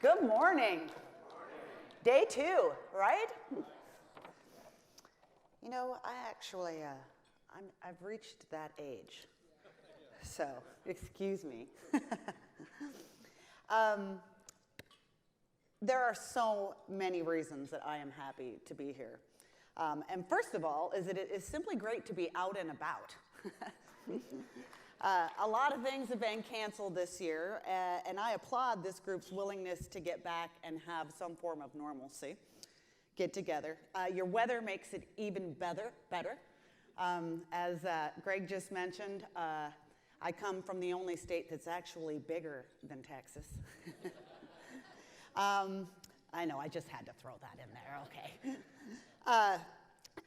Good morning. Day 2, right? You know, I actually, I've reached that age, so excuse me. There are so many reasons that I am happy to be here. And first of all, is that it is simply great to be out and about. A lot of things have been canceled this year, and I applaud this group's willingness to get back and have some form of normalcy, get together. Your weather makes it even better. As Greg just mentioned, I come from the only state that's actually bigger than Texas. I know, I just had to throw that in there, okay.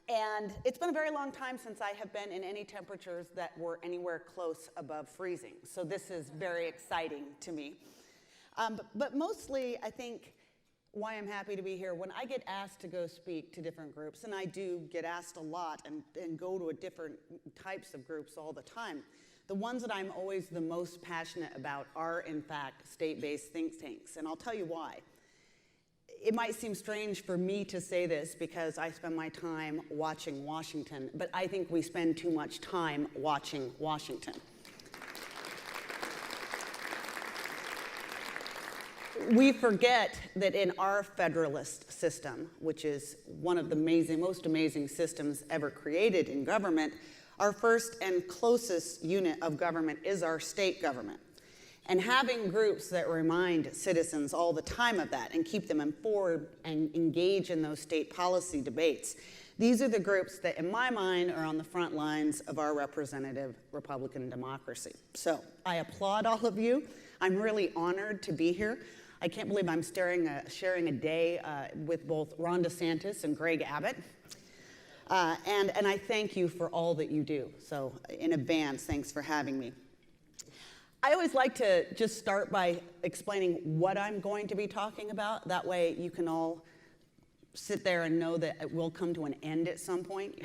And it's been a very long time since I have been in any temperatures that were anywhere close above freezing. So this is very exciting to me. But mostly, I think why I'm happy to be here, when I get asked to go speak to different groups, and I do get asked a lot and go to different types of groups all the time, the ones that I'm always the most passionate about are, in fact, state-based think tanks. And I'll tell you why. It might seem strange for me to say this because I spend my time watching Washington, but I think we spend too much time watching Washington. We forget that in our federalist system, which is one of the most amazing systems ever created in government, our first and closest unit of government is our state government. And having groups that remind citizens all the time of that and keep them informed and engage in those state policy debates, these are the groups that, in my mind, are on the front lines of our representative Republican democracy. So I applaud all of you. I'm really honored to be here. I can't believe I'm sharing a day with both Ron DeSantis and Greg Abbott. And I thank you for all that you do. So in advance, thanks for having me. I always like to just start by explaining what I'm going to be talking about. That way you can all sit there and know that it will come to an end at some point.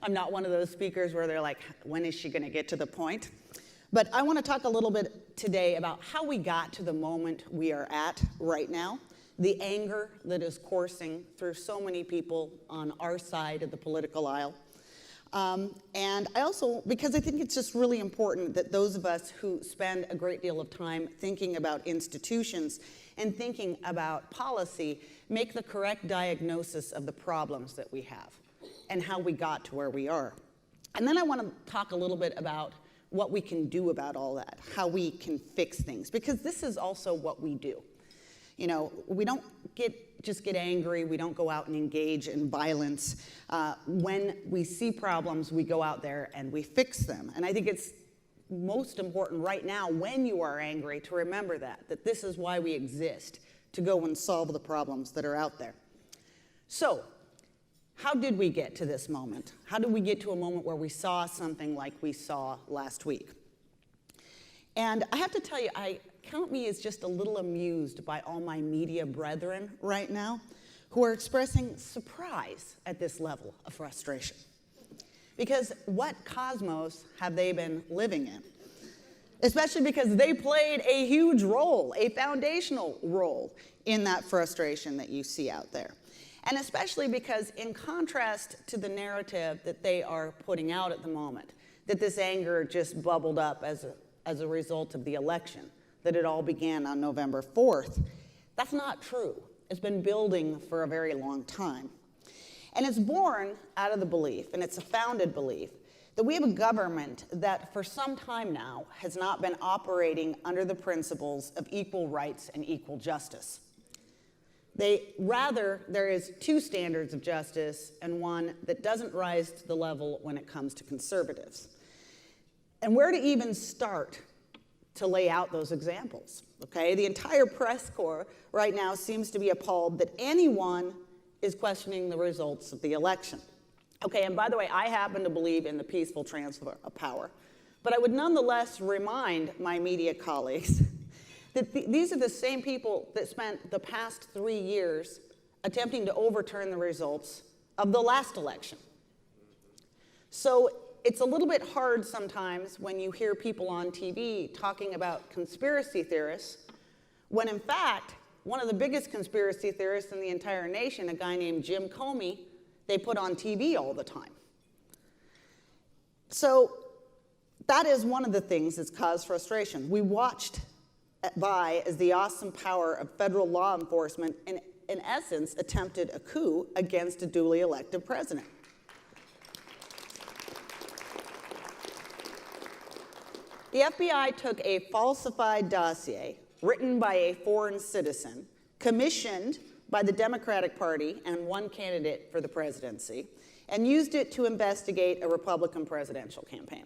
I'm not one of those speakers where they're like, when is she going to get to the point? But I want to talk a little bit today about how we got to the moment we are at right now, the anger that is coursing through so many people on our side of the political aisle. And I also, because I think it's just really important that those of us who spend a great deal of time thinking about institutions and thinking about policy make the correct diagnosis of the problems that we have and how we got to where we are. And then I want to talk a little bit about what we can do about all that, how we can fix things, because this is also what we do. You know, we don't just get angry, we don't go out and engage in violence. When we see problems, we go out there and we fix them. And I think it's most important right now when you are angry to remember that this is why we exist, to go and solve the problems that are out there. So, how did we get to this moment? How did we get to a moment where we saw something like we saw last week? And I have to tell you, count me as just a little amused by all my media brethren right now who are expressing surprise at this level of frustration. Because what cosmos have they been living in? Especially because they played a huge role, a foundational role in that frustration that you see out there. And especially because in contrast to the narrative that they are putting out at the moment, that this anger just bubbled up as a result of the election, that it all began on November 4th. That's not true. It's been building for a very long time. And it's born out of the belief, and it's a founded belief, that we have a government that for some time now has not been operating under the principles of equal rights and equal justice. Rather, there is two standards of justice and one that doesn't rise to the level when it comes to conservatives. And where to even start to lay out those examples, okay? The entire press corps right now seems to be appalled that anyone is questioning the results of the election. Okay, and by the way, I happen to believe in the peaceful transfer of power, but I would nonetheless remind my media colleagues that these are the same people that spent the past 3 years attempting to overturn the results of the last election. So it's a little bit hard sometimes when you hear people on TV talking about conspiracy theorists, when in fact, one of the biggest conspiracy theorists in the entire nation, a guy named Jim Comey, they put on TV all the time. So that is one of the things that's caused frustration. We watched by as the awesome power of federal law enforcement in essence attempted a coup against a duly elected president. The FBI took a falsified dossier written by a foreign citizen, commissioned by the Democratic Party and one candidate for the presidency, and used it to investigate a Republican presidential campaign.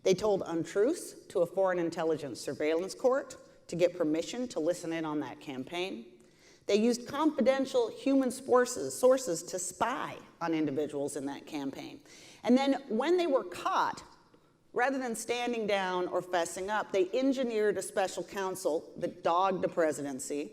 They told untruths to a foreign intelligence surveillance court to get permission to listen in on that campaign. They used confidential human sources to spy on individuals in that campaign. And then when they were caught, rather than standing down or fessing up, they engineered a special counsel that dogged the presidency,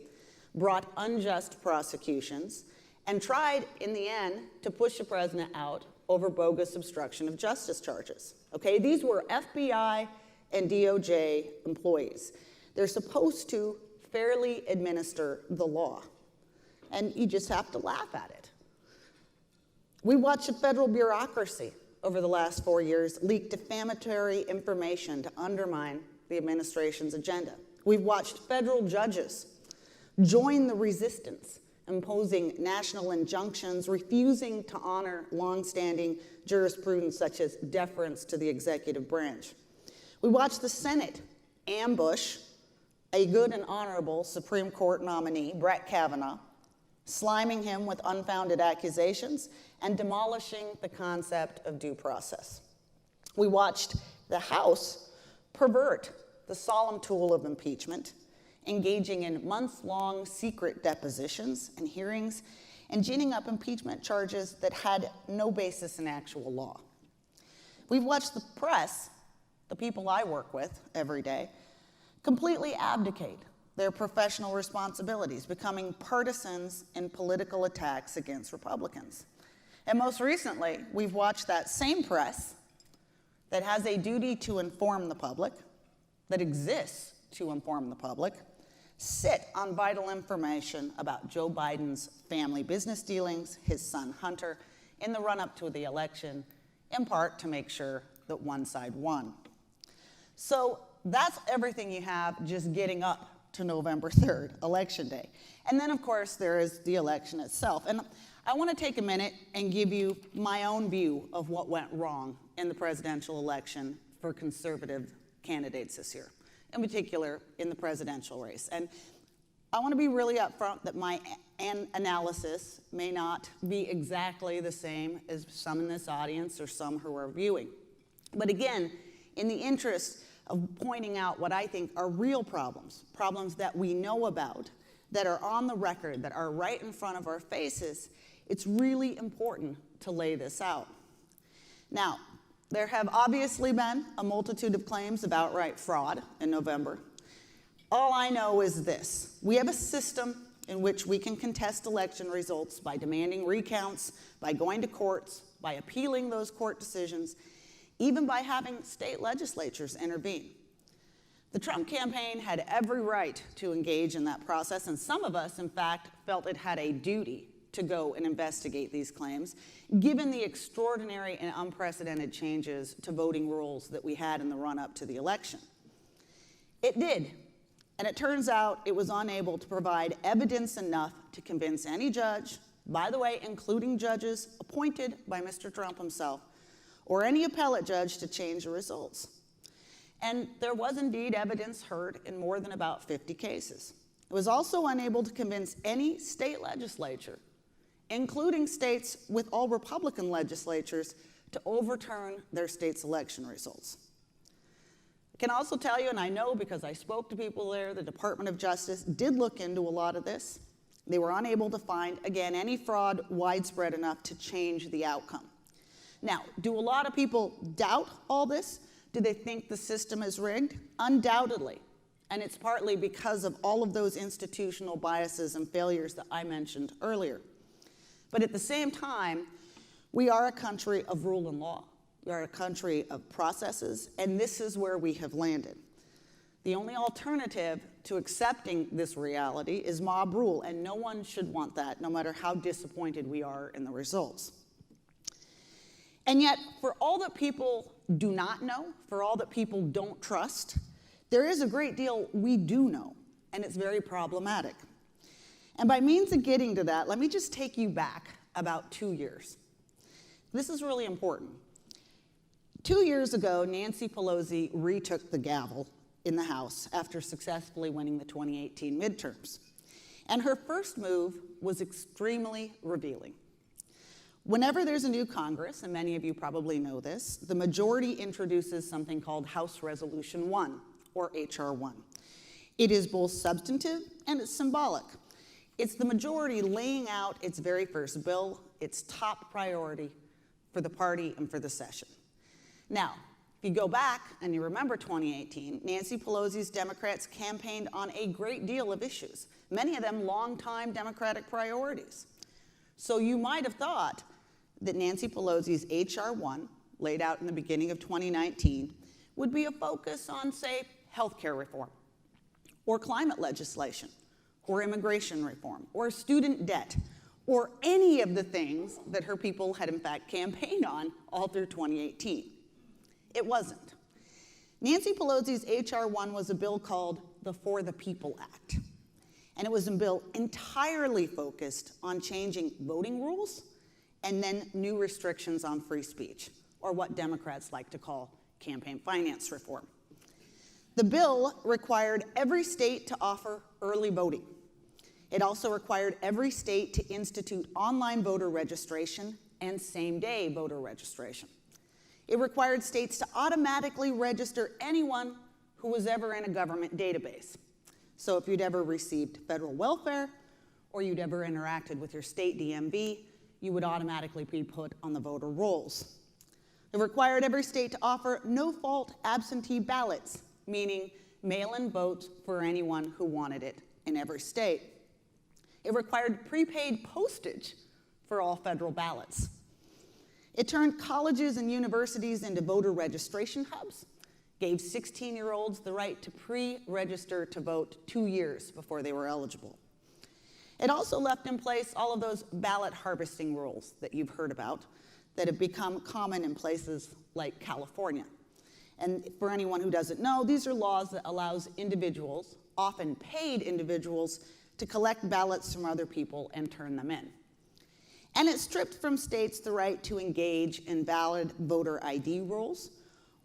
brought unjust prosecutions, and tried, in the end, to push the president out over bogus obstruction of justice charges. Okay, these were FBI and DOJ employees. They're supposed to fairly administer the law, and you just have to laugh at it. We watched the federal bureaucracy over the last 4 years leak defamatory information to undermine the administration's agenda. We've watched federal judges join the resistance, imposing national injunctions, refusing to honor longstanding jurisprudence such as deference to the executive branch. We watched the Senate ambush a good and honorable Supreme Court nominee, Brett Kavanaugh, sliming him with unfounded accusations and demolishing the concept of due process. We watched the House pervert the solemn tool of impeachment, engaging in months-long secret depositions and hearings, and ginning up impeachment charges that had no basis in actual law. We've watched the press, the people I work with every day, completely abdicate their professional responsibilities, becoming partisans in political attacks against Republicans. And most recently, we've watched that same press that has a duty to inform the public, that exists to inform the public, sit on vital information about Joe Biden's family business dealings, his son Hunter, in the run-up to the election, in part to make sure that one side won. So that's everything you have just getting up to November 3rd, Election Day. And then, of course, there is the election itself. And I want to take a minute and give you my own view of what went wrong in the presidential election for conservative candidates this year, in particular in the presidential race. And I want to be really upfront that my analysis may not be exactly the same as some in this audience or some who are viewing. But again, in the interest of pointing out what I think are real problems, problems that we know about, that are on the record, that are right in front of our faces, it's really important to lay this out. Now, there have obviously been a multitude of claims of outright fraud in November. All I know is this: we have a system in which we can contest election results by demanding recounts, by going to courts, by appealing those court decisions, even by having state legislatures intervene. The Trump campaign had every right to engage in that process, and some of us, in fact, felt it had a duty to go and investigate these claims, given the extraordinary and unprecedented changes to voting rules that we had in the run-up to the election. It did, and it turns out it was unable to provide evidence enough to convince any judge, by the way, including judges appointed by Mr. Trump himself, or any appellate judge to change the results. And there was indeed evidence heard in more than about 50 cases. It was also unable to convince any state legislature, including states with all Republican legislatures, to overturn their state's election results. I can also tell you, and I know because I spoke to people there, the Department of Justice did look into a lot of this. They were unable to find, again, any fraud widespread enough to change the outcome. Now, do a lot of people doubt all this? Do they think the system is rigged? Undoubtedly. And it's partly because of all of those institutional biases and failures that I mentioned earlier. But at the same time, we are a country of rule and law. We are a country of processes, and this is where we have landed. The only alternative to accepting this reality is mob rule, and no one should want that, no matter how disappointed we are in the results. And yet, for all that people do not know, for all that people don't trust, there is a great deal we do know, and it's very problematic. And by means of getting to that, let me just take you back about 2 years. This is really important. 2 years ago, Nancy Pelosi retook the gavel in the House after successfully winning the 2018 midterms. And her first move was extremely revealing. Whenever there's a new Congress, and many of you probably know this, the majority introduces something called House Resolution 1, or H.R. 1. It is both substantive and it's symbolic. It's the majority laying out its very first bill, its top priority for the party and for the session. Now, if you go back and you remember 2018, Nancy Pelosi's Democrats campaigned on a great deal of issues, many of them longtime Democratic priorities. So you might have thought that Nancy Pelosi's H.R. 1, laid out in the beginning of 2019, would be a focus on, say, healthcare reform, or climate legislation, or immigration reform, or student debt, or any of the things that her people had in fact campaigned on all through 2018. It wasn't. Nancy Pelosi's H.R. 1 was a bill called the For the People Act. And it was a bill entirely focused on changing voting rules and then new restrictions on free speech, or what Democrats like to call campaign finance reform. The bill required every state to offer early voting. It also required every state to institute online voter registration and same-day voter registration. It required states to automatically register anyone who was ever in a government database. So if you'd ever received federal welfare, or you'd ever interacted with your state DMV, you would automatically be put on the voter rolls. It required every state to offer no-fault absentee ballots, meaning mail-in votes for anyone who wanted it in every state. It required prepaid postage for all federal ballots. It turned colleges and universities into voter registration hubs, gave 16-year-olds the right to pre-register to vote 2 years before they were eligible. It also left in place all of those ballot harvesting rules that you've heard about that have become common in places like California. And for anyone who doesn't know, these are laws that allows individuals, often paid individuals, to collect ballots from other people and turn them in. And it stripped from states the right to engage in valid voter ID rules,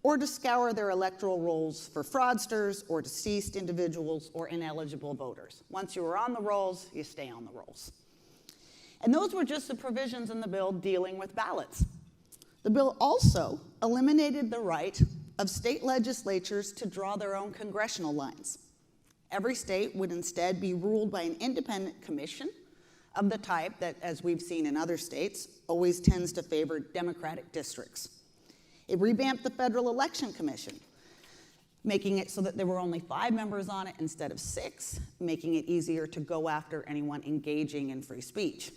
or to scour their electoral rolls for fraudsters or deceased individuals or ineligible voters. Once you were on the rolls, you stay on the rolls. And those were just the provisions in the bill dealing with ballots. The bill also eliminated the right of state legislatures to draw their own congressional lines. Every state would instead be ruled by an independent commission of the type that, as we've seen in other states, always tends to favor Democratic districts. It revamped the Federal Election Commission, making it so that there were only 5 members on it instead of 6, making it easier to go after anyone engaging in free speech.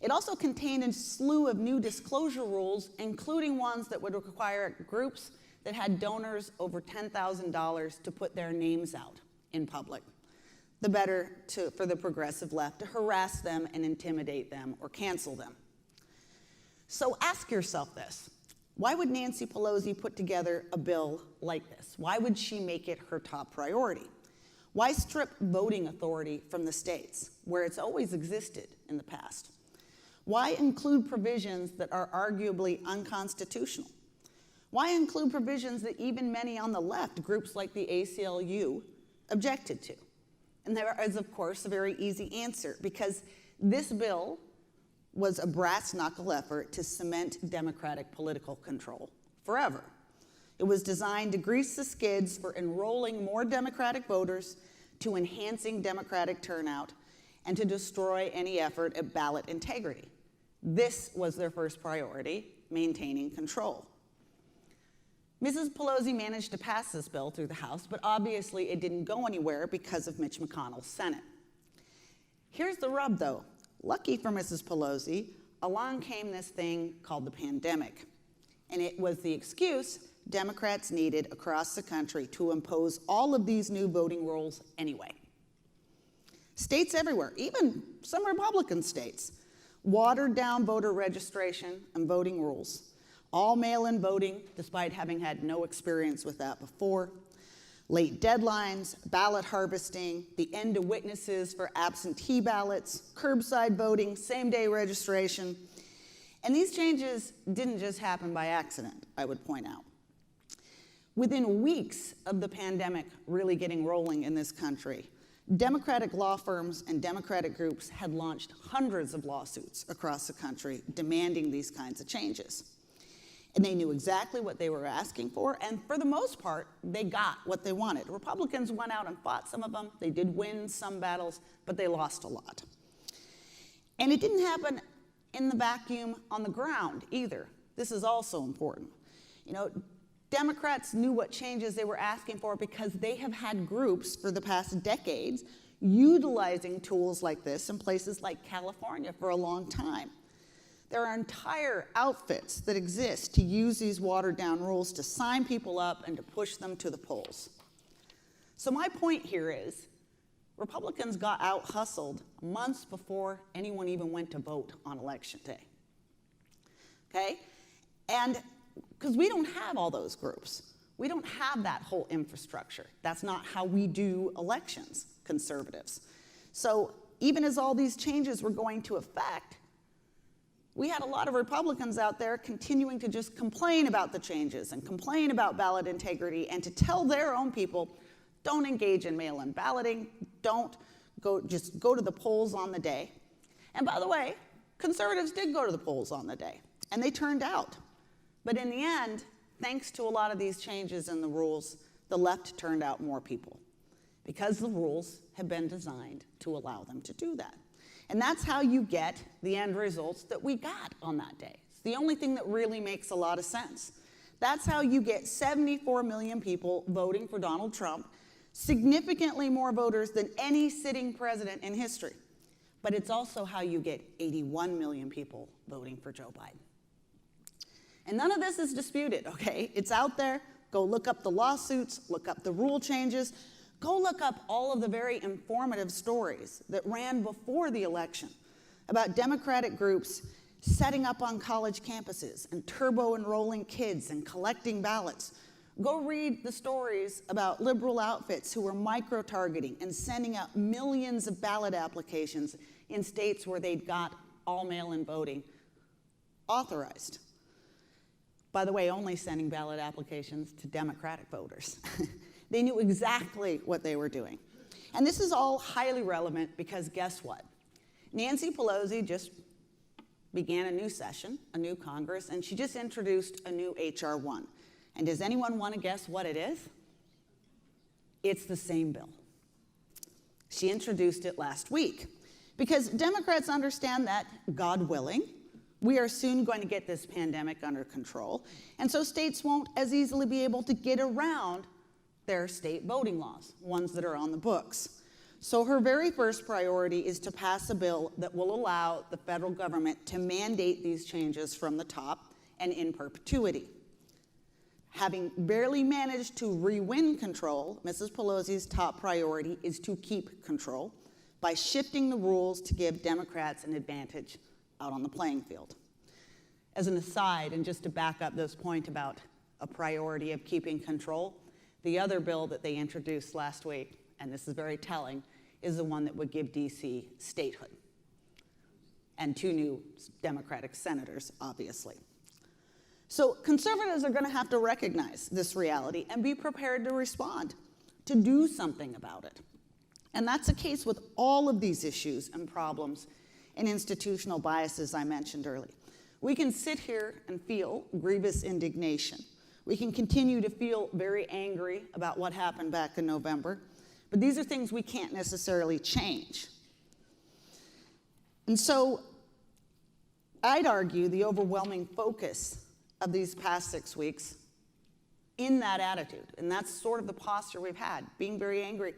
It also contained a slew of new disclosure rules, including ones that would require groups that had donors over $10,000 to put their names out in public, the better for the progressive left to harass them and intimidate them or cancel them. So ask yourself this. Why would Nancy Pelosi put together a bill like this? Why would she make it her top priority? Why strip voting authority from the states, where it's always existed in the past? Why include provisions that are arguably unconstitutional? Why include provisions that even many on the left, groups like the ACLU, objected to? And there is, of course, a very easy answer, because this bill was a brass-knuckle effort to cement Democratic political control forever. It was designed to grease the skids for enrolling more Democratic voters, to enhancing Democratic turnout, and to destroy any effort at ballot integrity. This was their first priority, maintaining control. Mrs. Pelosi managed to pass this bill through the House, but obviously it didn't go anywhere because of Mitch McConnell's Senate. Here's the rub, though. Lucky for Mrs. Pelosi, along came this thing called the pandemic. And it was the excuse Democrats needed across the country to impose all of these new voting rules anyway. States everywhere, even some Republican states, watered down voter registration and voting rules. All mail-in voting, despite having had no experience with that before. Late deadlines, ballot harvesting, the end of witnesses for absentee ballots, curbside voting, same-day registration. And these changes didn't just happen by accident, I would point out. Within weeks of the pandemic really getting rolling in this country, Democratic law firms and Democratic groups had launched hundreds of lawsuits across the country demanding these kinds of changes. And they knew exactly what they were asking for, and for the most part, they got what they wanted. Republicans went out and fought some of them. They did win some battles, but they lost a lot. And it didn't happen in the vacuum on the ground either. This is also important. You know, Democrats knew what changes they were asking for because they have had groups for the past decades utilizing tools like this in places like California for a long time. There are entire outfits that exist to use these watered-down rules to sign people up and to push them to the polls. So my point here is, Republicans got out-hustled months before anyone even went to vote on Election Day. Okay? And because we don't have all those groups. We don't have that whole infrastructure. That's not how we do elections, conservatives. So even as all these changes were going to affect, we had a lot of Republicans out there continuing to just complain about the changes and complain about ballot integrity and to tell their own people, don't engage in mail-in balloting, just go to the polls on the day. And by the way, conservatives did go to the polls on the day, and they turned out. But in the end, thanks to a lot of these changes in the rules, the left turned out more people because the rules have been designed to allow them to do that. And that's how you get the end results that we got on that day. It's the only thing that really makes a lot of sense. That's how you get 74 million people voting for Donald Trump, significantly more voters than any sitting president in history. But it's also how you get 81 million people voting for Joe Biden. And none of this is disputed, okay? It's out there. Go look up the lawsuits, look up the rule changes. Go look up all of the very informative stories that ran before the election about Democratic groups setting up on college campuses and turbo-enrolling kids and collecting ballots. Go read the stories about liberal outfits who were micro-targeting and sending out millions of ballot applications in states where they'd got all mail-in voting authorized. By the way, only sending ballot applications to Democratic voters. They knew exactly what they were doing. And this is all highly relevant because guess what? Nancy Pelosi just began a new session, a new Congress, and she just introduced a new H.R. 1. And does anyone want to guess what it is? It's the same bill. She introduced it last week because Democrats understand that, God willing, we are soon going to get this pandemic under control, and so states won't as easily be able to get around their state voting laws, ones that are on the books. So her very first priority is to pass a bill that will allow the federal government to mandate these changes from the top and in perpetuity. Having barely managed to re-win control, Mrs. Pelosi's top priority is to keep control by shifting the rules to give Democrats an advantage out on the playing field. As an aside, and just to back up this point about a priority of keeping control, the other bill that they introduced last week, and this is very telling, is the one that would give D.C. statehood. And 2 new Democratic senators, obviously. So conservatives are going to have to recognize this reality and be prepared to respond, to do something about it. And that's the case with all of these issues and problems and institutional biases I mentioned earlier. We can sit here and feel grievous indignation. We can continue to feel very angry about what happened back in November, but these are things we can't necessarily change. And so I'd argue the overwhelming focus of these past 6 weeks in that attitude, and that's sort of the posture we've had, being very angry.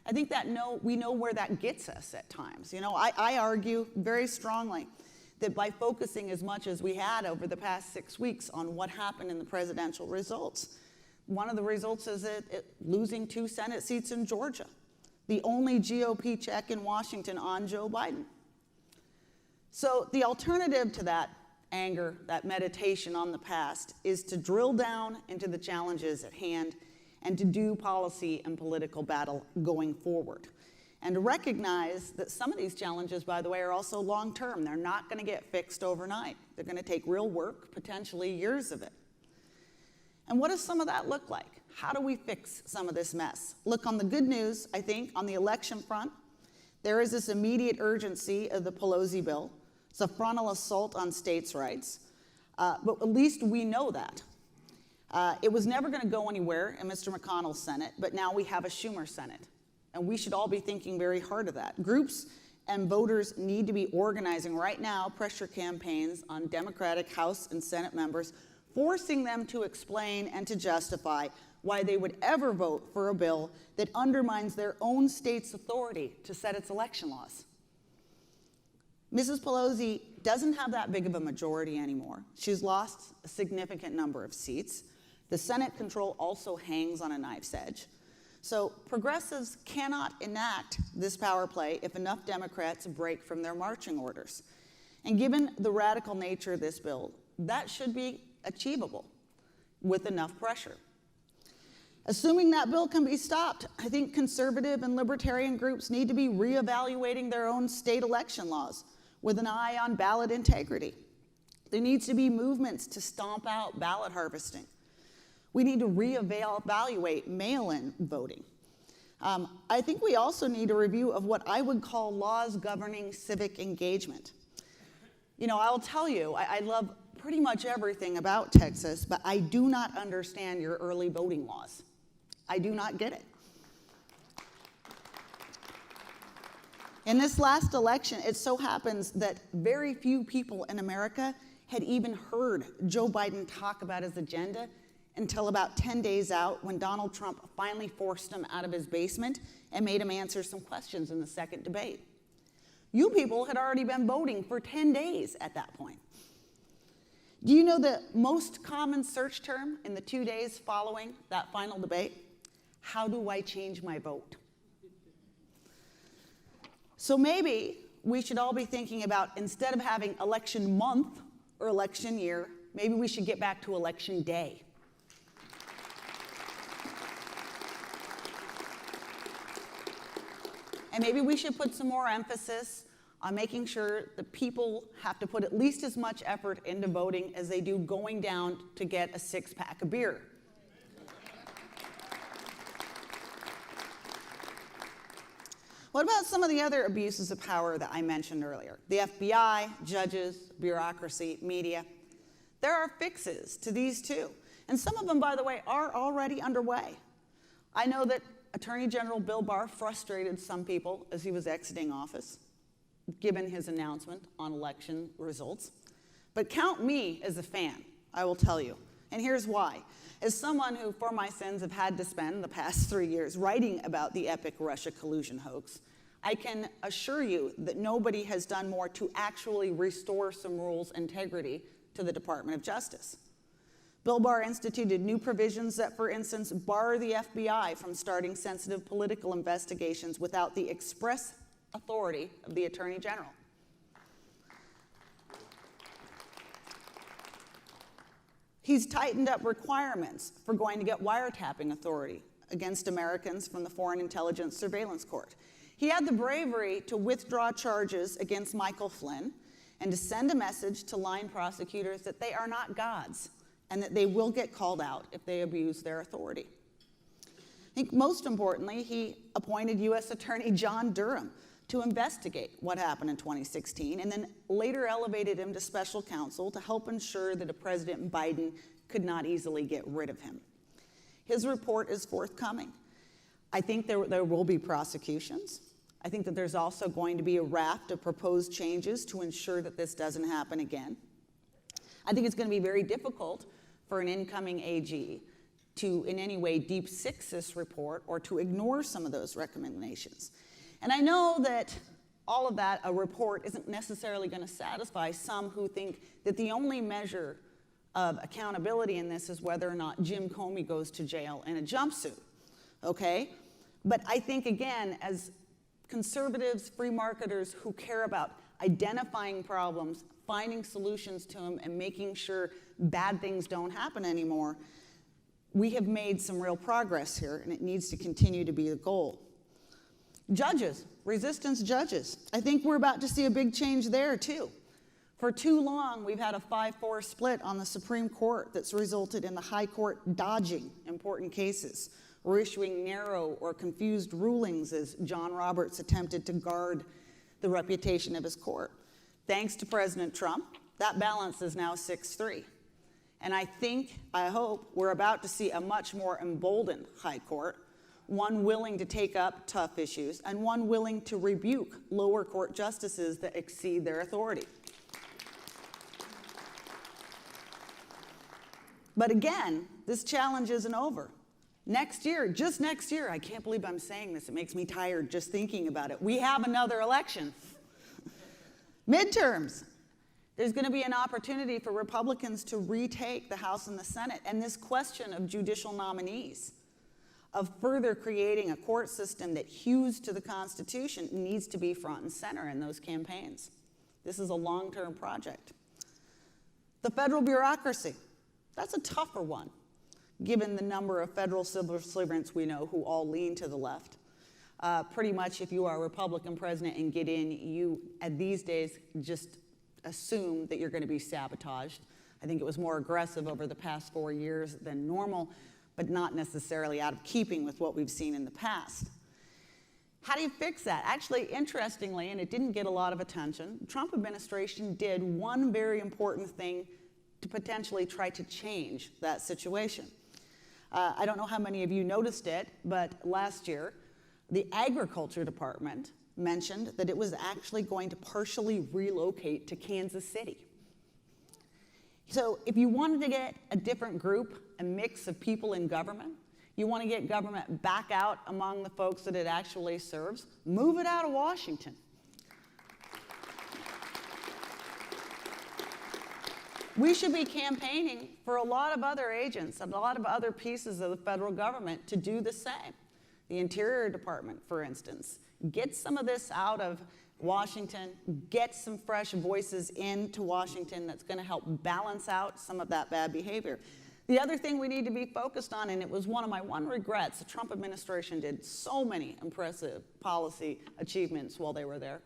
I think that we know where that gets us at times. You know, I argue very strongly that by focusing as much as we had over the past 6 weeks on what happened in the presidential results, one of the results is losing 2 Senate seats in Georgia, the only GOP check in Washington on Joe Biden. So the alternative to that anger, that meditation on the past, is to drill down into the challenges at hand and to do policy and political battle going forward. And to recognize that some of these challenges, by the way, are also long-term. They're not going to get fixed overnight. They're going to take real work, potentially years of it. And what does some of that look like? How do we fix some of this mess? Look, on the good news, I think, on the election front, there is this immediate urgency of the Pelosi bill. It's a frontal assault on states' rights, but at least we know that. It was never going to go anywhere in Mr. McConnell's Senate, but now we have a Schumer Senate. And we should all be thinking very hard of that. Groups and voters need to be organizing right now pressure campaigns on Democratic House and Senate members, forcing them to explain and to justify why they would ever vote for a bill that undermines their own state's authority to set its election laws. Mrs. Pelosi doesn't have that big of a majority anymore. She's lost a significant number of seats. The Senate control also hangs on a knife's edge. So progressives cannot enact this power play if enough Democrats break from their marching orders. And given the radical nature of this bill, that should be achievable with enough pressure. Assuming that bill can be stopped, I think conservative and libertarian groups need to be reevaluating their own state election laws with an eye on ballot integrity. There needs to be movements to stomp out ballot harvesting. We need to reevaluate mail-in voting. I think we also need a review of what I would call laws governing civic engagement. You know, I'll tell you, I love pretty much everything about Texas, but I do not understand your early voting laws. I do not get it. In this last election, it so happens that very few people in America had even heard Joe Biden talk about his agenda until about 10 days out, when Donald Trump finally forced him out of his basement and made him answer some questions in the second debate. You people had already been voting for 10 days at that point. Do you know the most common search term in the 2 days following that final debate? How do I change my vote? So maybe we should all be thinking about, instead of having election month or election year, maybe we should get back to election day. And maybe we should put some more emphasis on making sure that people have to put at least as much effort into voting as they do going down to get a 6-pack of beer. What about some of the other abuses of power that I mentioned earlier? The FBI, judges, bureaucracy, media. There are fixes to these too. And some of them, by the way, are already underway. I know that Attorney General Bill Barr frustrated some people as he was exiting office, given his announcement on election results. But count me as a fan, I will tell you. And here's why. As someone who, for my sins, have had to spend the past 3 years writing about the epic Russia collusion hoax, I can assure you that nobody has done more to actually restore some rules integrity to the Department of Justice. Bill Barr instituted new provisions that, for instance, bar the FBI from starting sensitive political investigations without the express authority of the Attorney General. He's tightened up requirements for going to get wiretapping authority against Americans from the Foreign Intelligence Surveillance Court. He had the bravery to withdraw charges against Michael Flynn and to send a message to line prosecutors that they are not gods and that they will get called out if they abuse their authority. I think most importantly, he appointed U.S. Attorney John Durham to investigate what happened in 2016, and then later elevated him to special counsel to help ensure that a President Biden could not easily get rid of him. His report is forthcoming. I think there will be prosecutions. I think that there's also going to be a raft of proposed changes to ensure that this doesn't happen again. I think it's going to be very difficult for an incoming AG to in any way deep six this report or to ignore some of those recommendations. And I know that all of that, a report isn't necessarily going to satisfy some who think that the only measure of accountability in this is whether or not Jim Comey goes to jail in a jumpsuit, okay? But I think, again, as conservatives, free marketers who care about identifying problems, finding solutions to them, and making sure bad things don't happen anymore, we have made some real progress here, and it needs to continue to be the goal. Judges, resistance judges. I think we're about to see a big change there, too. For too long, we've had a 5-4 split on the Supreme Court that's resulted in the High Court dodging important cases or issuing narrow or confused rulings as John Roberts attempted to guard the reputation of his court. Thanks to President Trump, that balance is now 6-3. And I hope we're about to see a much more emboldened High Court, one willing to take up tough issues and one willing to rebuke lower court justices that exceed their authority. But again, this challenge isn't over. Next year, just next year, I can't believe I'm saying this, it makes me tired just thinking about it. We have another election. Midterms. There's going to be an opportunity for Republicans to retake the House and the Senate, and this question of judicial nominees, of further creating a court system that hews to the Constitution, needs to be front and center in those campaigns. This is a long-term project. The federal bureaucracy. That's a tougher one, given the number of federal civil servants we know who all lean to the left. Pretty much if you are a Republican president and get in, you, these days, just assume that you're going to be sabotaged. I think it was more aggressive over the past 4 years than normal, but not necessarily out of keeping with what we've seen in the past. How do you fix that? Actually, interestingly, and it didn't get a lot of attention, the Trump administration did one very important thing to potentially try to change that situation. I don't know how many of you noticed it, but last year, the Agriculture Department mentioned that it was actually going to partially relocate to Kansas City. So if you wanted to get a different group, a mix of people in government, you want to get government back out among the folks that it actually serves, move it out of Washington. We should be campaigning for a lot of other agents and a lot of other pieces of the federal government to do the same. The Interior Department, for instance. Get some of this out of Washington, get some fresh voices into Washington that's going to help balance out some of that bad behavior. The other thing we need to be focused on, and it was one of my regrets, the Trump administration did so many impressive policy achievements while they were there.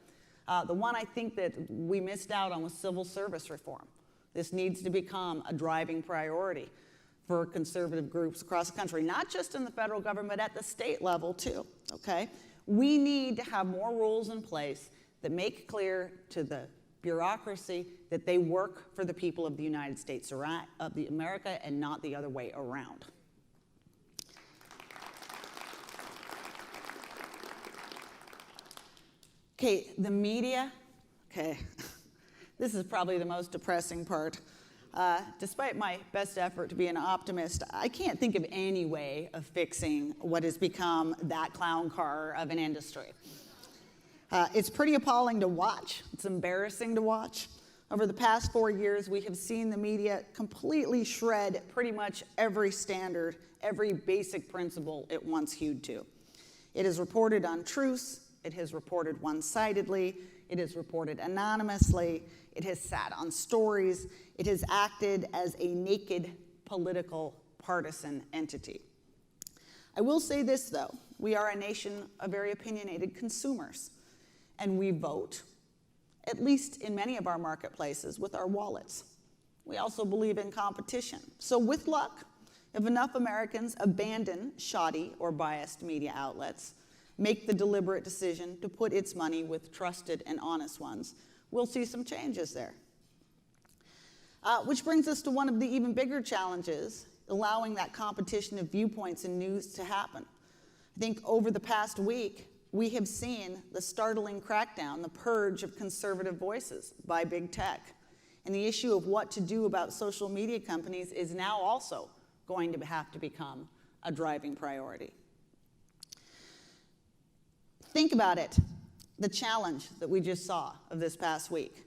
The one I think that we missed out on was civil service reform. This needs to become a driving priority for conservative groups across the country, not just in the federal government, but at the state level too, okay? We need to have more rules in place that make clear to the bureaucracy that they work for the people of the United States of America and not the other way around. Okay, the media, okay. This is probably the most depressing part. Despite my best effort to be an optimist, I can't think of any way of fixing what has become that clown car of an industry. It's pretty appalling to watch. It's embarrassing to watch. Over the past 4 years, we have seen the media completely shred pretty much every standard, every basic principle it once hewed to. It has reported untruths. It has reported one-sidedly. It has reported anonymously. It has sat on stories. It has acted as a naked political partisan entity. I will say this, though. We are a nation of very opinionated consumers, and we vote, at least in many of our marketplaces, with our wallets. We also believe in competition. So with luck, if enough Americans abandon shoddy or biased media outlets, make the deliberate decision to put its money with trusted and honest ones, we'll see some changes there. Which brings us to one of the even bigger challenges, allowing that competition of viewpoints and news to happen. I think over the past week, we have seen the startling crackdown, the purge of conservative voices by big tech. And the issue of what to do about social media companies is now also going to have to become a driving priority. Think about it. the challenge that we just saw of this past week.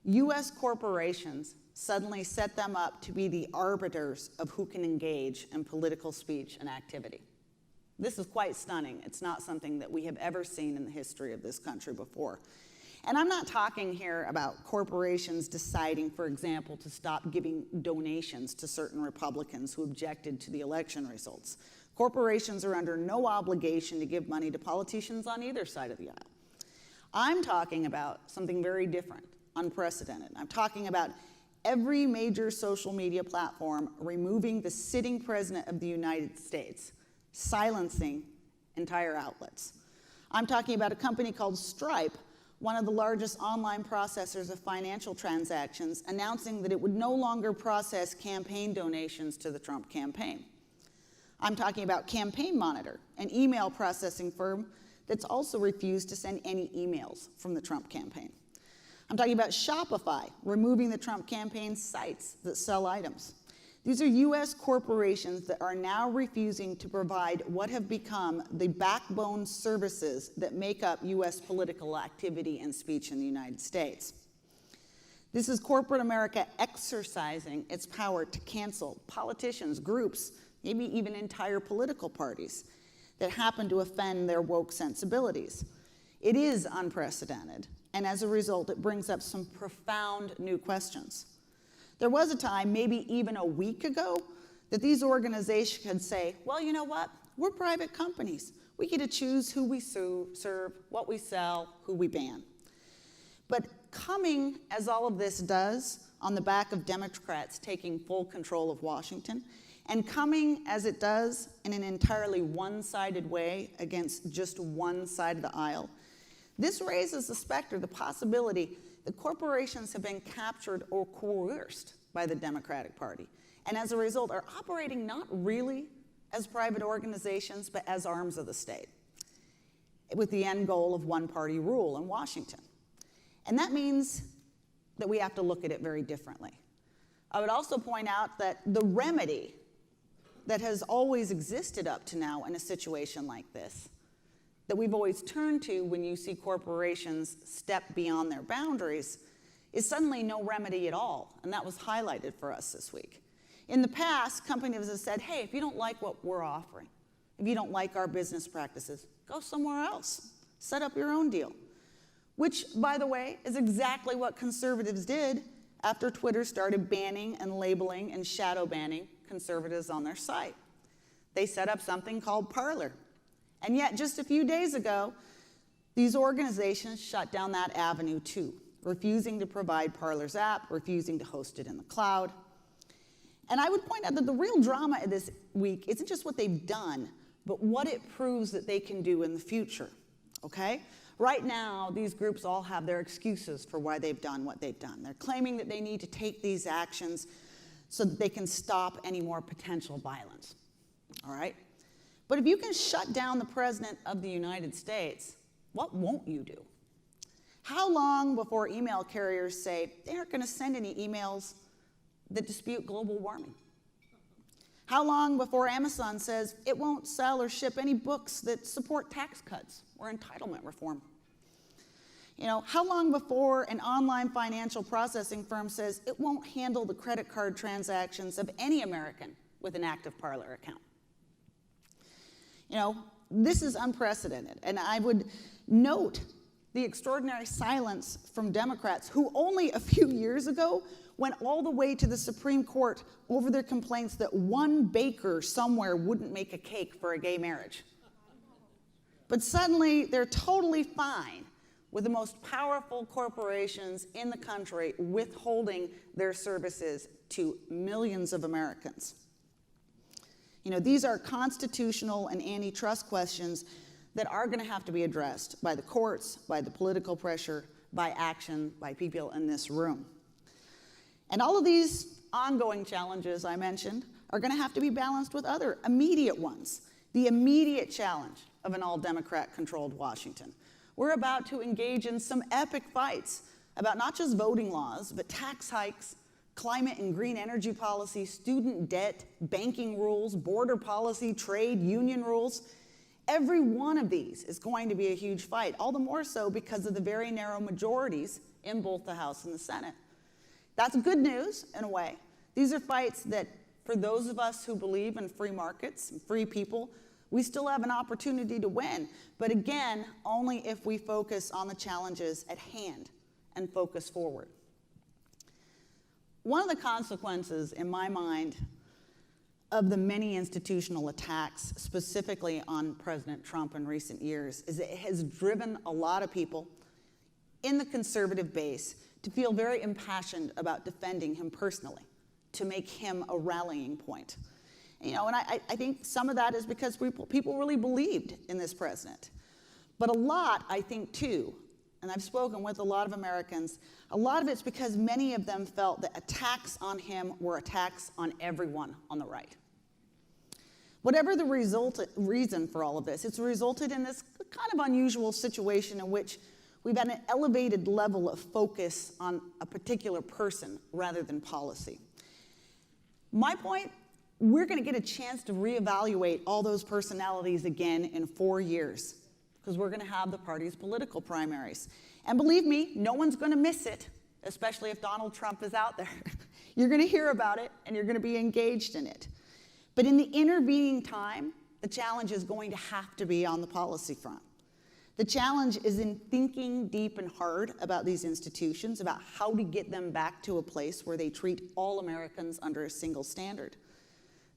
US corporations suddenly set them up to be the arbiters of who can engage in political speech and activity. This is quite stunning. It's not something that we have ever seen in the history of this country before. And I'm not talking here about corporations deciding, for example, to stop giving donations to certain Republicans who objected to the election results. Corporations are under no obligation to give money to politicians on either side of the aisle. I'm talking about something very different, unprecedented. I'm talking about every major social media platform removing the sitting president of the United States, silencing entire outlets. I'm talking about a company called Stripe, one of the largest online processors of financial transactions, announcing that it would no longer process campaign donations to the Trump campaign. I'm talking about Campaign Monitor, an email processing firm that's also refused to send any emails from the Trump campaign. I'm talking about Shopify, removing the Trump campaign sites that sell items. These are US corporations that are now refusing to provide what have become the backbone services that make up US political activity and speech in the United States. This is corporate America exercising its power to cancel politicians, groups, maybe even entire political parties that happen to offend their woke sensibilities. It is unprecedented, and as a result, it brings up some profound new questions. There was a time, maybe even a week ago, that these organizations could say, well, you know what? We're private companies. We get to choose who we serve, what we sell, who we ban. But coming, as all of this does, on the back of Democrats taking full control of Washington, and coming as it does in an entirely one-sided way against just one side of the aisle, this raises the specter, the possibility that corporations have been captured or coerced by the Democratic Party, and as a result are operating not really as private organizations, but as arms of the state, with the end goal of one-party rule in Washington. And that means that we have to look at it very differently. I would also point out that the remedy that has always existed up to now in a situation like this, that we've always turned to when you see corporations step beyond their boundaries, is suddenly no remedy at all, and that was highlighted for us this week. In the past, companies have said, hey, if you don't like what we're offering, if you don't like our business practices, go somewhere else, set up your own deal. Which, by the way, is exactly what conservatives did after Twitter started banning and labeling and shadow banning conservatives on their site. They set up something called Parler. And yet, just a few days ago, these organizations shut down that avenue too, refusing to provide Parler's app, refusing to host it in the cloud. And I would point out that the real drama of this week isn't just what they've done, but what it proves that they can do in the future, okay? Right now, these groups all have their excuses for why they've done what they've done. They're claiming that they need to take these actions so that they can stop any more potential violence, all right? But if you can shut down the President of the United States, what won't you do? How long before email carriers say they aren't going to send any emails that dispute global warming? How long before Amazon says it won't sell or ship any books that support tax cuts or entitlement reform? You know, how long before an online financial processing firm says it won't handle the credit card transactions of any American with an active Parler account? You know, this is unprecedented, and I would note the extraordinary silence from Democrats who only a few years ago went all the way to the Supreme Court over their complaints that one baker somewhere wouldn't make a cake for a gay marriage. But suddenly, they're totally fine with the most powerful corporations in the country withholding their services to millions of Americans. You know, these are constitutional and antitrust questions that are going to have to be addressed by the courts, by the political pressure, by action, by people in this room. And all of these ongoing challenges I mentioned are going to have to be balanced with other immediate ones. The immediate challenge of an all-Democrat-controlled Washington. We're about to engage in some epic fights about not just voting laws, but tax hikes, climate and green energy policy, student debt, banking rules, border policy, trade, union rules. Every one of these is going to be a huge fight, all the more so because of the very narrow majorities in both the House and the Senate. That's good news, in a way. These are fights that, for those of us who believe in free markets and free people, we still have an opportunity to win. But again, only if we focus on the challenges at hand and focus forward. One of the consequences, in my mind, of the many institutional attacks, specifically on President Trump in recent years, is it has driven a lot of people in the conservative base to feel very impassioned about defending him personally, to make him a rallying point. And I think some of that is because people really believed in this president. But a lot, I think, too, and I've spoken with a lot of Americans, a lot of it's because many of them felt that attacks on him were attacks on everyone on the right. Whatever the reason for all of this, it's resulted in this kind of unusual situation in which we've had an elevated level of focus on a particular person rather than policy. My point, we're going to get a chance to reevaluate all those personalities again in 4 years, because we're going to have the party's political primaries. And believe me, no one's going to miss it, especially if Donald Trump is out there. You're going to hear about it, and you're going to be engaged in it. But in the intervening time, the challenge is going to have to be on the policy front. The challenge is in thinking deep and hard about these institutions, about how to get them back to a place where they treat all Americans under a single standard.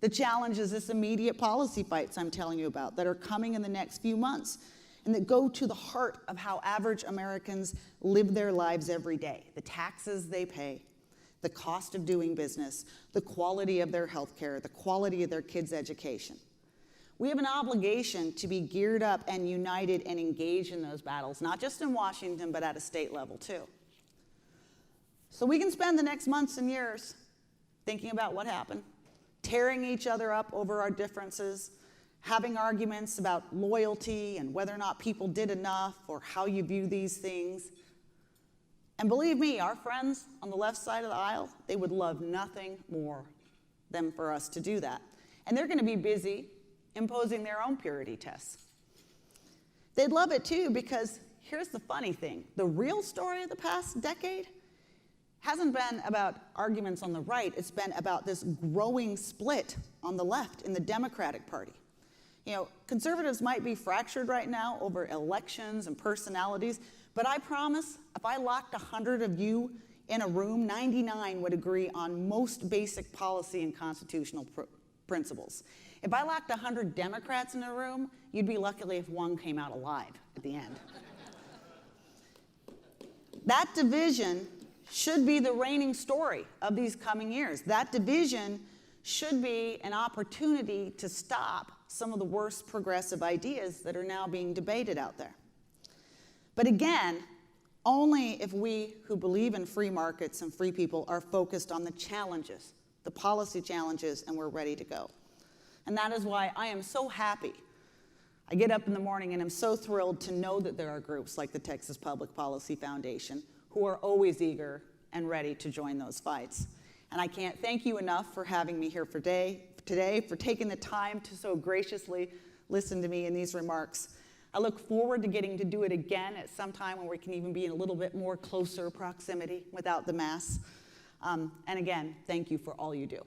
The challenge is this immediate policy fights I'm telling you about that are coming in the next few months and that go to the heart of how average Americans live their lives every day, the taxes they pay, the cost of doing business, the quality of their health care, the quality of their kids' education. We have an obligation to be geared up and united and engaged in those battles, not just in Washington, but at a state level too. So we can spend the next months and years thinking about what happened, tearing each other up over our differences, having arguments about loyalty and whether or not people did enough or how you view these things. And believe me, our friends on the left side of the aisle, they would love nothing more than for us to do that. And they're going to be busy imposing their own purity tests. They'd love it too, because here's the funny thing. The real story of the past decade hasn't been about arguments on the right. It's been about this growing split on the left in the Democratic Party. Conservatives might be fractured right now over elections and personalities, but I promise if I locked 100 of you in a room, 99 would agree on most basic policy and constitutional principles. If I locked 100 Democrats in a room, you'd be lucky if one came out alive at the end. That division should be the reigning story of these coming years. That division should be an opportunity to stop some of the worst progressive ideas that are now being debated out there. But again, only if we who believe in free markets and free people are focused on the challenges, the policy challenges, and we're ready to go. And that is why I am so happy. I get up in the morning and I'm so thrilled to know that there are groups like the Texas Public Policy Foundation who are always eager and ready to join those fights. And I can't thank you enough for having me here today, for taking the time to so graciously listen to me in these remarks. I look forward to getting to do it again at some time when we can even be in a little bit more closer proximity without the mass. And again, thank you for all you do.